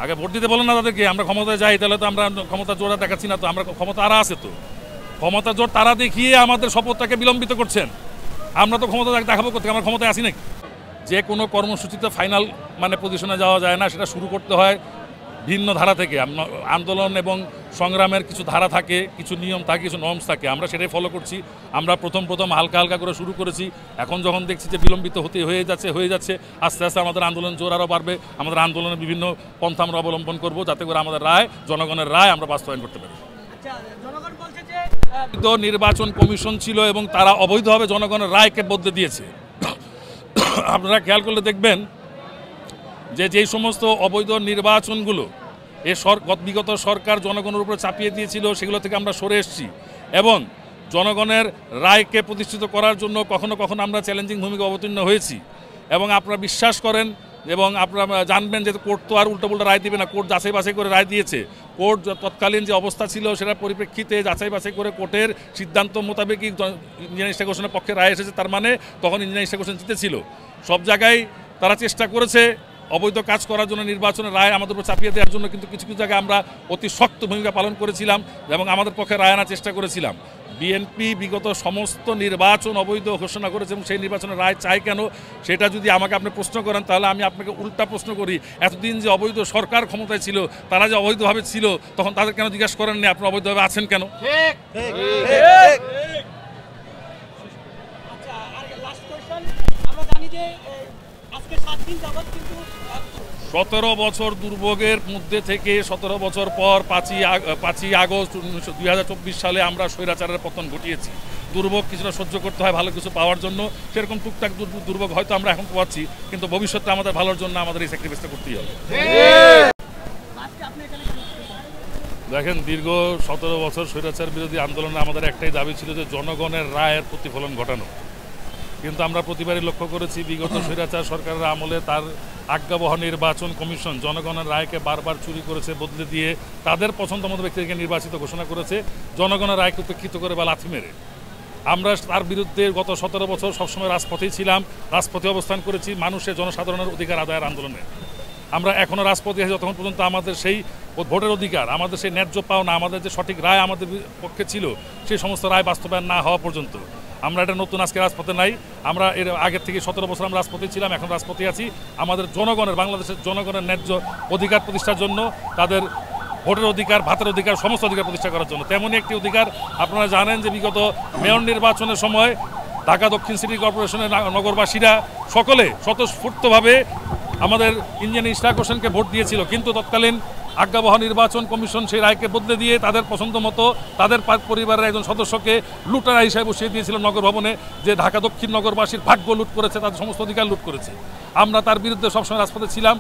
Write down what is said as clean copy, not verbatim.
আগে ভোট দিতে বলেন না তাদেরকে, আমরা ক্ষমতায় যাই তাহলে তো আমরা ক্ষমতা জোড়া দেখাচ্ছি না, তো আমরা ক্ষমতা আরা আছে, তো ক্ষমতা জোর তারা দেখিয়ে আমাদের শপথটাকে বিলম্বিত করছেন। আমরা তো ক্ষমতা দেখাবো করতে, আমরা ক্ষমতায় আসি নাকি? যে কোনো কর্মসূচিতে ফাইনাল মানে পজিশনে যাওয়া যায় না, সেটা শুরু করতে হয় ভিন্ন ধারা থেকে। আন্দোলন এবং সংগ্রামের কিছু ধারা থাকে, কিছু নিয়ম থাকে, কিছু নর্মস থাকে, আমরা সেটাই ফলো করছি। আমরা প্রথম হালকা হালকা করে শুরু করেছি, এখন যখন দেখছি যে বিলম্বিত হয়ে যাচ্ছে আস্তে আস্তে আমাদের আন্দোলন জোর আরও বাড়বে। আমাদের আন্দোলনের বিভিন্ন পন্থা আমরা অবলম্বন করব যাতে করে আমাদের রায়, জনগণের রায় আমরা বাস্তবায়ন করতে পারি। নির্বাচন কমিশন ছিল এবং তারা অবৈধভাবে জনগণের রায়কে বদলে দিয়েছে। আপনারা খেয়াল করলে দেখবেন যে যেই সমস্ত অবৈধ নির্বাচনগুলো বিগত সরকার জনগণের উপরে চাপিয়ে দিয়েছিল, সেগুলো থেকে আমরা সরে এসেছি এবং জনগণের রায়কে প্রতিষ্ঠিত করার জন্য কখনো কখনো আমরা চ্যালেঞ্জিং ভূমিকা অবতীর্ণ হয়েছি। এবং আপনারা বিশ্বাস করেন এবং আপনারা জানবেন যে কোর্ট তো আর উল্টোপাল্টা রায় দিবে না, কোর্ট যাচাই বাছাই করে রায় দিয়েছে। কোর্ট তৎকালীন যে অবস্থা ছিল সেটার পরিপ্রেক্ষিতে যাচাই বাছাই করে কোর্টের সিদ্ধান্ত মোতাবেকই ইঞ্জিনিয়ারিং স্টেশনের পক্ষে রায় এসেছে। তার মানে তখন ইঞ্জিনিয়ারিং স্টেশন জিতেছিল। সব জায়গায় তারা চেষ্টা করেছে অবৈধ কাজ করার জন্য, নির্বাচনের রায় আমাদের উপর চাপিয়ে দেওয়ার জন্য, কিন্তু কিছু কিছু জায়গায় আমরা অতি শক্ত ভূমিকা পালন করেছিলাম এবং আমাদের পক্ষে রায় আনার চেষ্টা করেছিলাম। বিএনপি বিগত সমস্ত নির্বাচন অবৈধ ঘোষণা করেছে এবং সেই নির্বাচনের রায় চাই কেন, সেটা যদি আমাকে আপনি প্রশ্ন করেন তাহলে আমি আপনাকে উল্টা প্রশ্ন করি, এতদিন যে অবৈধ সরকার ক্ষমতায় ছিল, তারা যে অবৈধভাবে ছিল, তখন তাদের কেন জিজ্ঞাসা করেননি আপনি অবৈধভাবে আছেন কেন? 17 বছর দুর্ভোগের মধ্যে থেকে 17 বছর পর 5ই আগস্ট 2024 সালে আমরা স্বৈরাচারের পতন ঘটিয়েছি। দুর্ভোগ কিছুটা সহ্য করতে হয় ভালো কিছু পাওয়ার জন্য, সেরকম টুকটাক দুর্ভোগ হয়তো আমরা এখন পাচ্ছি, কিন্তু ভবিষ্যতে আমাদের ভালোর জন্য আমাদের এই স্যাক্রিফাইসটা করতেই হবে। দেখেন, দীর্ঘ 17 বছর স্বৈরাচার বিরোধী আন্দোলনে আমাদের একটাই দাবি ছিল যে জনগণের রায়ের প্রতিফলন ঘটানো। কিন্তু আমরা প্রতিবারই লক্ষ্য করেছি বিগত স্বৈরাচার সরকারের আমলে তার আজ্ঞাবহ নির্বাচন কমিশন জনগণের রায়কে বারবার চুরি করেছে, বদলে দিয়ে তাদের পছন্দ মতো ব্যক্তিকে নির্বাচিত ঘোষণা করেছে, জনগণের রায়কে উপেক্ষিত করে বা লাথি মেরে। আমরা তার বিরুদ্ধে গত 17 বছর সবসময় রাজপথেই ছিলাম, রাজপথে অবস্থান করেছি মানুষের জনসাধারণের অধিকার আদায়ের আন্দোলনে। আমরা এখনও রাজপথে আছি যতক্ষণ পর্যন্ত আমাদের সেই ভোটের অধিকার, আমাদের সেই ন্যায্য পাওনা, আমাদের যে সঠিক রায় আমাদের পক্ষে ছিল, সেই সমস্ত রায় বাস্তবায়ন না হওয়া পর্যন্ত আমরা এটা নতুন আজকে রাজপথে নাই। আমরা এর আগের থেকে 17 বছর আমরা রাজপথে ছিলাম, এখন রাজপথে আছি আমাদের জনগণের, বাংলাদেশের জনগণের ন্যায্য অধিকার প্রতিষ্ঠার জন্য, তাদের ভোটের অধিকার, ভাতের অধিকার, সমস্ত অধিকার প্রতিষ্ঠা করার জন্য। তেমনই একটি অধিকার আপনারা জানেন যে বিগত মেয়র নির্বাচনের সময় ঢাকা দক্ষিণ সিটি কর্পোরেশনের নগরবাসীরা সকলে স্বতঃস্ফূর্তভাবে আমাদের ইঞ্জিনিয়ারিং ইশরাক হোসেনকে ভোট দিয়েছিল, কিন্তু তৎকালীন আজ্ঞাবহ নির্বাচন কমিশন সেই রায়কে বদলে দিয়ে তাদের পছন্দ মতো তাদের পরিবারের একজন সদস্যকে লুটারা হিসাবে বসিয়ে দিয়েছিল নগর ভবনে, যে ঢাকা দক্ষিণ নগরবাসীর ভাগ্য লুট করেছে, তাদের সমস্ত অধিকার লুট করেছে। আমরা তার বিরুদ্ধে সবসময় রাজপথে ছিলাম।